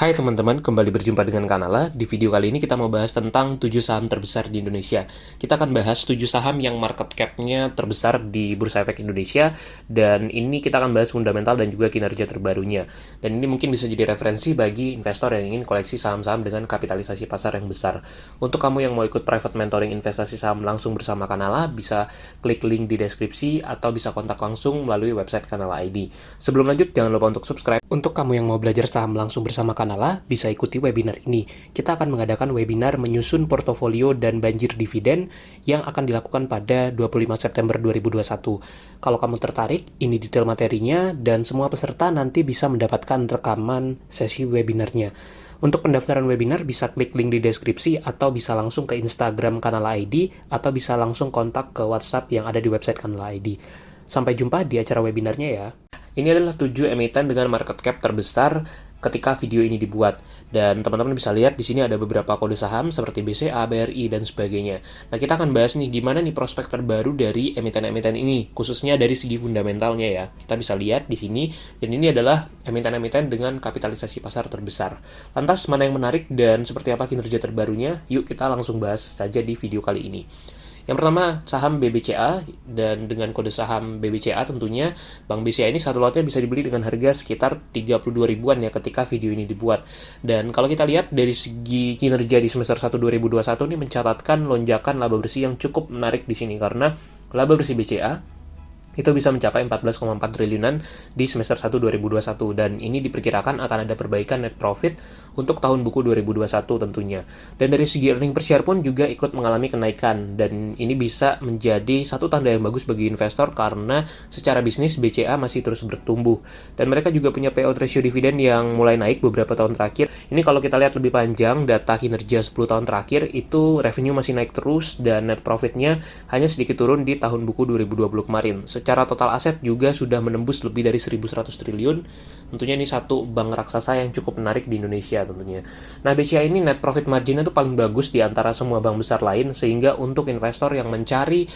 Hai teman-teman, kembali berjumpa dengan Kanala. Di video kali ini kita mau bahas tentang 7 saham terbesar di Indonesia. Kita akan bahas 7 saham yang market cap-nya terbesar di Bursa Efek Indonesia, dan ini kita akan bahas fundamental dan juga kinerja terbarunya. Dan ini mungkin bisa jadi referensi bagi investor yang ingin koleksi saham-saham dengan kapitalisasi pasar yang besar. Untuk kamu yang mau ikut private mentoring investasi saham langsung bersama Kanala, bisa klik link di deskripsi atau bisa kontak langsung melalui website Kanala ID. Sebelum lanjut, jangan lupa untuk subscribe. Untuk kamu yang mau belajar saham langsung bersama Kanala, bisa ikuti webinar ini. Kita akan mengadakan webinar menyusun portofolio dan banjir dividen yang akan dilakukan pada 25 September 2021. Kalau kamu tertarik, ini detail materinya dan semua peserta nanti bisa mendapatkan rekaman sesi webinarnya. Untuk pendaftaran webinar bisa klik link di deskripsi atau bisa langsung ke Instagram Kanala ID atau bisa langsung kontak ke WhatsApp yang ada di website Kanala ID. Sampai jumpa di acara webinarnya ya. Ini adalah 7 emiten dengan market cap terbesar ketika video ini dibuat. Dan teman-teman bisa lihat di sini ada beberapa kode saham seperti BCA, BRI, dan sebagainya. Nah, kita akan bahas nih gimana nih prospek terbaru dari emiten-emiten ini, khususnya dari segi fundamentalnya ya. Kita bisa lihat di sini, dan ini adalah emiten-emiten dengan kapitalisasi pasar terbesar. Lantas, mana yang menarik dan seperti apa kinerja terbarunya? Yuk kita langsung bahas saja di video kali ini. Yang pertama, saham BBCA, dan dengan kode saham BBCA tentunya, Bank BCA ini satu lotnya bisa dibeli dengan harga sekitar 32 ribuan ya ketika video ini dibuat. Dan kalau kita lihat dari segi kinerja di semester 1 2021 ini mencatatkan lonjakan laba bersih yang cukup menarik di sini karena laba bersih BCA itu bisa mencapai 14,4 triliunan di semester 1 2021, dan ini diperkirakan akan ada perbaikan net profit untuk tahun buku 2021 tentunya. Dan dari segi earning per share pun juga ikut mengalami kenaikan, dan ini bisa menjadi satu tanda yang bagus bagi investor karena secara bisnis BCA masih terus bertumbuh. Dan mereka juga punya payout ratio dividen yang mulai naik beberapa tahun terakhir. Ini kalau kita lihat lebih panjang data kinerja 10 tahun terakhir itu revenue masih naik terus dan net profitnya hanya sedikit turun di tahun buku 2020 kemarin. Secara total aset juga sudah menembus lebih dari 1.100 triliun. Tentunya ini satu bank raksasa yang cukup menarik di Indonesia tentunya. Nah, BCA ini net profit marginnya itu paling bagus di antara semua bank besar lain, sehingga untuk investor yang mencari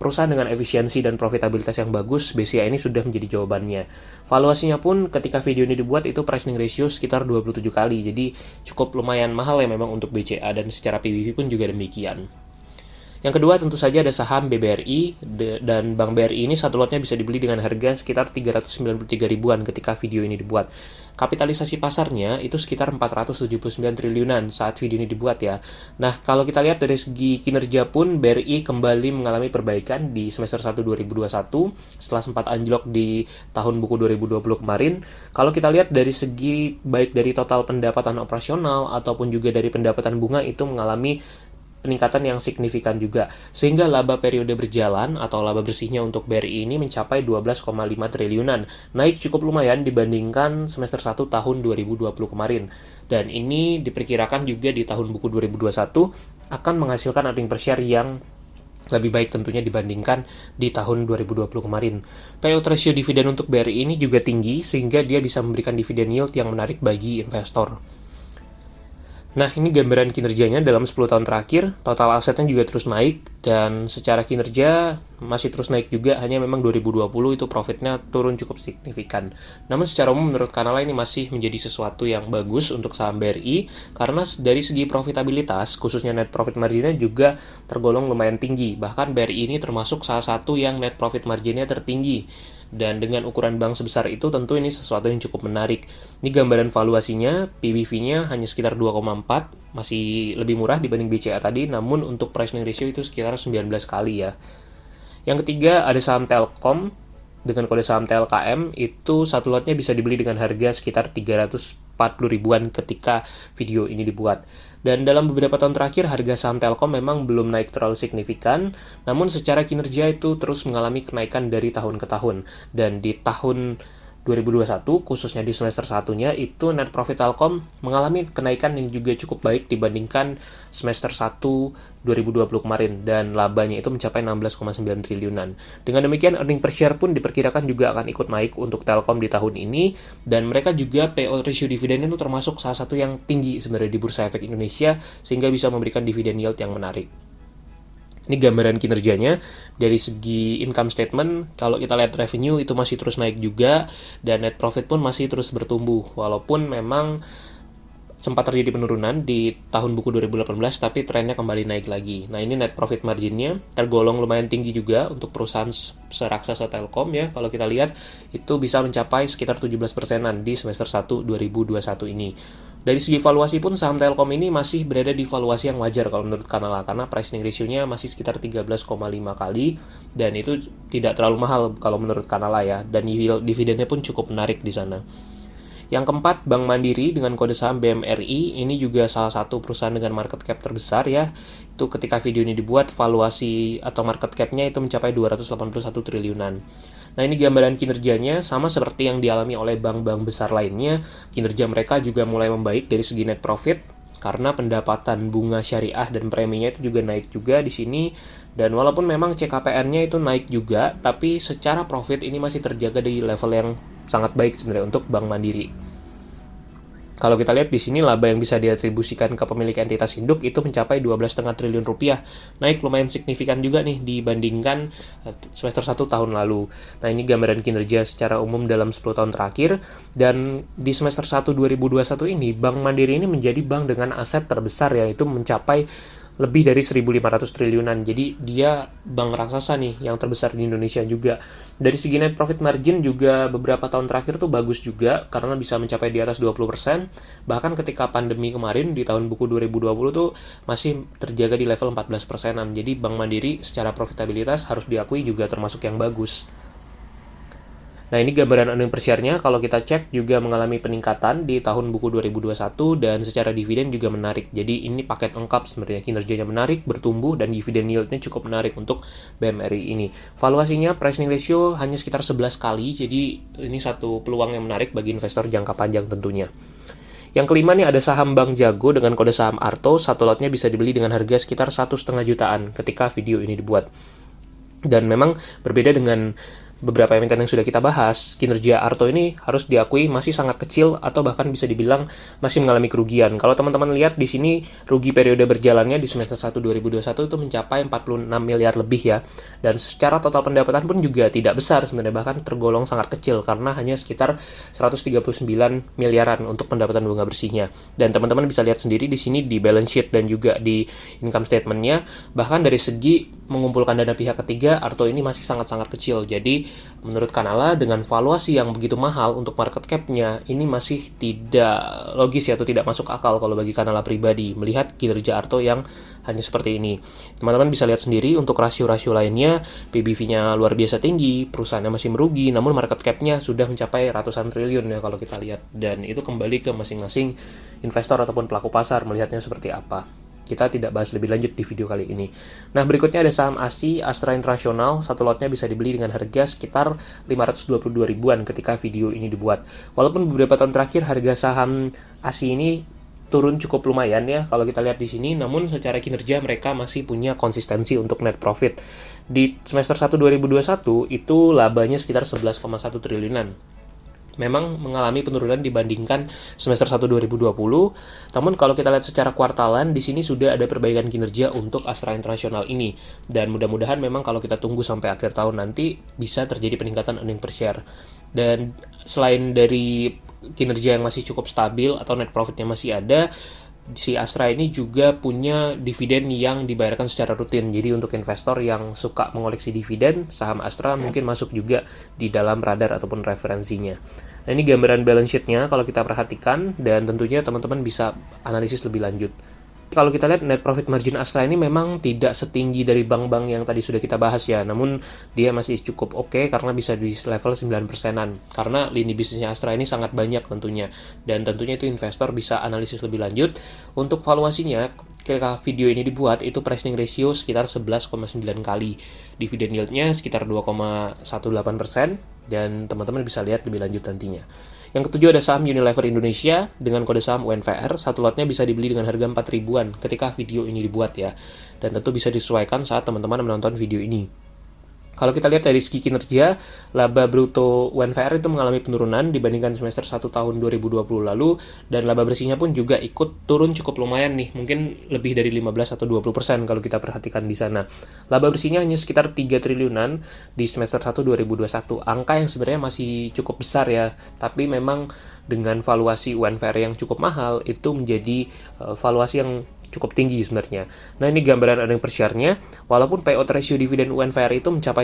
perusahaan dengan efisiensi dan profitabilitas yang bagus, BCA ini sudah menjadi jawabannya. Valuasinya pun ketika video ini dibuat itu price-earning ratio sekitar 27 kali, jadi cukup lumayan mahal ya memang untuk BCA, dan secara PBV pun juga demikian. Yang kedua tentu saja ada saham BBRI, dan Bank BRI ini satu lotnya bisa dibeli dengan harga sekitar 393 ribuan ketika video ini dibuat. Kapitalisasi pasarnya itu sekitar 479 triliunan saat video ini dibuat ya. Nah, kalau kita lihat dari segi kinerja pun BRI kembali mengalami perbaikan di semester 1 2021 setelah sempat anjlok di tahun buku 2020 kemarin. Kalau kita lihat dari segi baik dari total pendapatan operasional ataupun juga dari pendapatan bunga itu mengalami peningkatan yang signifikan juga, sehingga laba periode berjalan atau laba bersihnya untuk BRI ini mencapai 12,5 triliunan, naik cukup lumayan dibandingkan semester 1 tahun 2020 kemarin. Dan ini diperkirakan juga di tahun buku 2021 akan menghasilkan earning per share yang lebih baik tentunya dibandingkan di tahun 2020 kemarin. Payout ratio dividen untuk BRI ini juga tinggi, sehingga dia bisa memberikan dividen yield yang menarik bagi investor. Nah, ini gambaran kinerjanya dalam 10 tahun terakhir, total asetnya juga terus naik, dan secara kinerja masih terus naik juga, hanya memang 2020 itu profitnya turun cukup signifikan. Namun secara umum menurut Kanala ini masih menjadi sesuatu yang bagus untuk saham BRI, karena dari segi profitabilitas, khususnya net profit marginnya juga tergolong lumayan tinggi. Bahkan BRI ini termasuk salah satu yang net profit marginnya tertinggi. Dan dengan ukuran bank sebesar itu tentu ini sesuatu yang cukup menarik. Ini gambaran valuasinya, PBV-nya hanya sekitar 2,4, masih lebih murah dibanding BCA tadi, namun untuk price-earning ratio itu sekitar 19 kali ya. Yang ketiga ada saham Telkom dengan kode saham TLKM, itu satu lotnya bisa dibeli dengan harga sekitar 340 ribuan ketika video ini dibuat. Dan dalam beberapa tahun terakhir harga saham Telkom memang belum naik terlalu signifikan, namun secara kinerja itu terus mengalami kenaikan dari tahun ke tahun. Dan di tahun 2021, khususnya di semester satunya, itu net profit Telkom mengalami kenaikan yang juga cukup baik dibandingkan semester 1 2020 kemarin, dan labanya itu mencapai 16,9 triliunan. Dengan demikian, earning per share pun diperkirakan juga akan ikut naik untuk Telkom di tahun ini, dan mereka juga payout ratio dividen itu termasuk salah satu yang tinggi sebenarnya di Bursa Efek Indonesia, sehingga bisa memberikan dividen yield yang menarik. Ini gambaran kinerjanya dari segi income statement. Kalau kita lihat revenue itu masih terus naik juga, dan net profit pun masih terus bertumbuh, walaupun memang sempat terjadi penurunan di tahun buku 2018, tapi trennya kembali naik lagi. Nah, ini net profit marginnya tergolong lumayan tinggi juga untuk perusahaan seraksasa Telkom ya. Kalau kita lihat, itu bisa mencapai sekitar 17%-an di semester 1 2021 ini. Dari segi valuasi pun saham Telkom ini masih berada di valuasi yang wajar kalau menurut Kanala, karena pricing ratio-nya masih sekitar 13,5 kali, dan itu tidak terlalu mahal kalau menurut Kanala ya, dan yield dividennya pun cukup menarik di sana. Yang keempat, Bank Mandiri dengan kode saham BMRI, ini juga salah satu perusahaan dengan market cap terbesar ya. Itu ketika video ini dibuat, valuasi atau market cap-nya itu mencapai 281 triliunan. Nah, ini gambaran kinerjanya sama seperti yang dialami oleh bank-bank besar lainnya. Kinerja mereka juga mulai membaik dari segi net profit, karena pendapatan bunga syariah dan preminya itu juga naik juga di sini. Dan walaupun memang CKPN-nya itu naik juga, tapi secara profit ini masih terjaga di level yang sangat baik sebenarnya untuk Bank Mandiri. Kalau kita lihat di sini, laba yang bisa diatribusikan ke pemilik entitas induk itu mencapai 12,5 triliun rupiah. Naik lumayan signifikan juga nih dibandingkan semester 1 tahun lalu. Nah, ini gambaran kinerja secara umum dalam 10 tahun terakhir. Dan di semester 1 2021 ini, Bank Mandiri ini menjadi bank dengan aset terbesar, yaitu mencapai lebih dari 1.500 triliunan. Jadi dia bank raksasa nih yang terbesar di Indonesia juga. Dari segi net profit margin juga beberapa tahun terakhir tuh bagus juga, karena bisa mencapai di atas 20%. Bahkan ketika pandemi kemarin di tahun buku 2020 tuh masih terjaga di level 14%-an. Jadi Bank Mandiri secara profitabilitas harus diakui juga termasuk yang bagus. Nah, ini gambaran earning per share-nya. Kalau kita cek juga mengalami peningkatan di tahun buku 2021, dan secara dividen juga menarik. Jadi ini paket lengkap sebenarnya, kinerjanya menarik, bertumbuh, dan dividen yield-nya cukup menarik untuk BMRI ini. Valuasinya pricing ratio hanya sekitar 11 kali, jadi ini satu peluang yang menarik bagi investor jangka panjang tentunya. Yang kelima nih, ada saham Bank Jago dengan kode saham ARTO. Satu lotnya bisa dibeli dengan harga sekitar 1,5 jutaan ketika video ini dibuat. Dan memang berbeda dengan beberapa emiten yang sudah kita bahas, kinerja ARTO ini harus diakui masih sangat kecil atau bahkan bisa dibilang masih mengalami kerugian. Kalau teman-teman lihat di sini, rugi periode berjalannya di semester 1 2021 itu mencapai 46 miliar lebih ya. Dan secara total pendapatan pun juga tidak besar sebenarnya, bahkan tergolong sangat kecil karena hanya sekitar 139 miliaran untuk pendapatan bunga bersihnya. Dan teman-teman bisa lihat sendiri di sini di balance sheet dan juga di income statement-nya, bahkan dari segi mengumpulkan dana pihak ketiga, ARTO ini masih sangat-sangat kecil. Jadi menurut Kanala, dengan valuasi yang begitu mahal untuk market cap-nya, ini masih tidak logis ya, atau tidak masuk akal kalau bagi Kanala pribadi melihat kinerja ARTO yang hanya seperti ini. Teman-teman bisa lihat sendiri untuk rasio-rasio lainnya, PBV-nya luar biasa tinggi, perusahaannya masih merugi, namun market cap-nya sudah mencapai ratusan triliun ya kalau kita lihat. Dan itu kembali ke masing-masing investor ataupun pelaku pasar melihatnya seperti apa. Kita tidak bahas lebih lanjut di video kali ini. Nah, berikutnya ada saham ASI, Astra International. Satu lotnya bisa dibeli dengan harga sekitar 522 ribuan ketika video ini dibuat. Walaupun beberapa tahun terakhir harga saham ASI ini turun cukup lumayan ya kalau kita lihat di sini, namun secara kinerja mereka masih punya konsistensi untuk net profit. Di semester 1 2021 itu labanya sekitar 11,1 triliunan. Memang mengalami penurunan dibandingkan semester 1 2020. Namun kalau kita lihat secara kuartalan, di sini sudah ada perbaikan kinerja untuk Astra International ini. Dan mudah-mudahan memang kalau kita tunggu sampai akhir tahun nanti bisa terjadi peningkatan earning per share. Dan selain dari kinerja yang masih cukup stabil atau net profitnya masih ada, si Astra ini juga punya dividen yang dibayarkan secara rutin. Jadi untuk investor yang suka mengoleksi dividen, saham Astra mungkin masuk juga di dalam radar ataupun referensinya. Nah, ini gambaran balance sheet-nya kalau kita perhatikan, dan tentunya teman-teman bisa analisis lebih lanjut. Kalau kita lihat net profit margin Astra ini memang tidak setinggi dari bank-bank yang tadi sudah kita bahas ya, namun dia masih cukup oke karena bisa di level 9%-an. Karena lini bisnisnya Astra ini sangat banyak tentunya, dan tentunya itu investor bisa analisis lebih lanjut. Untuk valuasinya, ketika video ini dibuat itu pricing ratio sekitar 11,9 kali, dividen yield-nya sekitar 2,18%, dan teman-teman bisa lihat lebih lanjut nantinya. Yang ketujuh ada saham Unilever Indonesia dengan kode saham UNVR. Satu lotnya bisa dibeli dengan harga 4 ribuan ketika video ini dibuat ya. Dan tentu bisa disesuaikan saat teman-teman menonton video ini. Kalau kita lihat dari segi kinerja, laba bruto UNVR itu mengalami penurunan dibandingkan semester 1 tahun 2020 lalu, dan laba bersihnya pun juga ikut turun cukup lumayan nih, mungkin lebih dari 15 atau 20% kalau kita perhatikan di sana. Laba bersihnya hanya sekitar 3 triliunan di semester 1 2021, angka yang sebenarnya masih cukup besar ya, tapi memang dengan valuasi UNVR yang cukup mahal, itu menjadi valuasi yang cukup tinggi sebenarnya. Nah, ini gambaran earning per share-nya. Walaupun payout ratio dividen UNVR itu mencapai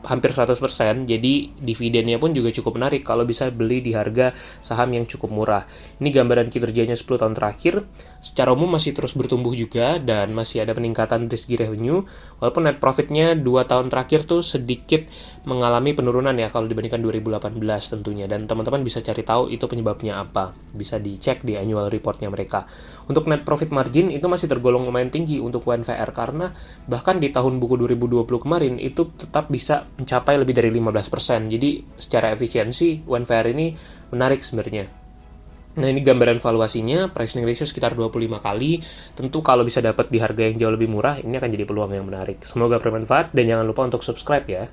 hampir 100%, jadi dividennya pun juga cukup menarik kalau bisa beli di harga saham yang cukup murah. Ini gambaran kinerjanya 10 tahun terakhir. Secara umum masih terus bertumbuh juga dan masih ada peningkatan dari segi revenue. Walaupun net profit-nya 2 tahun terakhir tuh sedikit mengalami penurunan ya kalau dibandingkan 2018 tentunya. Dan teman-teman bisa cari tahu itu penyebabnya apa. Bisa dicek di annual report-nya mereka. Untuk net profit margin itu masih tergolong lumayan tinggi untuk UNVR karena bahkan di tahun buku 2020 kemarin itu tetap bisa mencapai lebih dari 15%. Jadi secara efisiensi UNVR ini menarik sebenarnya. Nah, ini gambaran valuasinya, pricing ratio sekitar 25 kali. Tentu kalau bisa dapat di harga yang jauh lebih murah, ini akan jadi peluang yang menarik. Semoga bermanfaat dan jangan lupa untuk subscribe ya.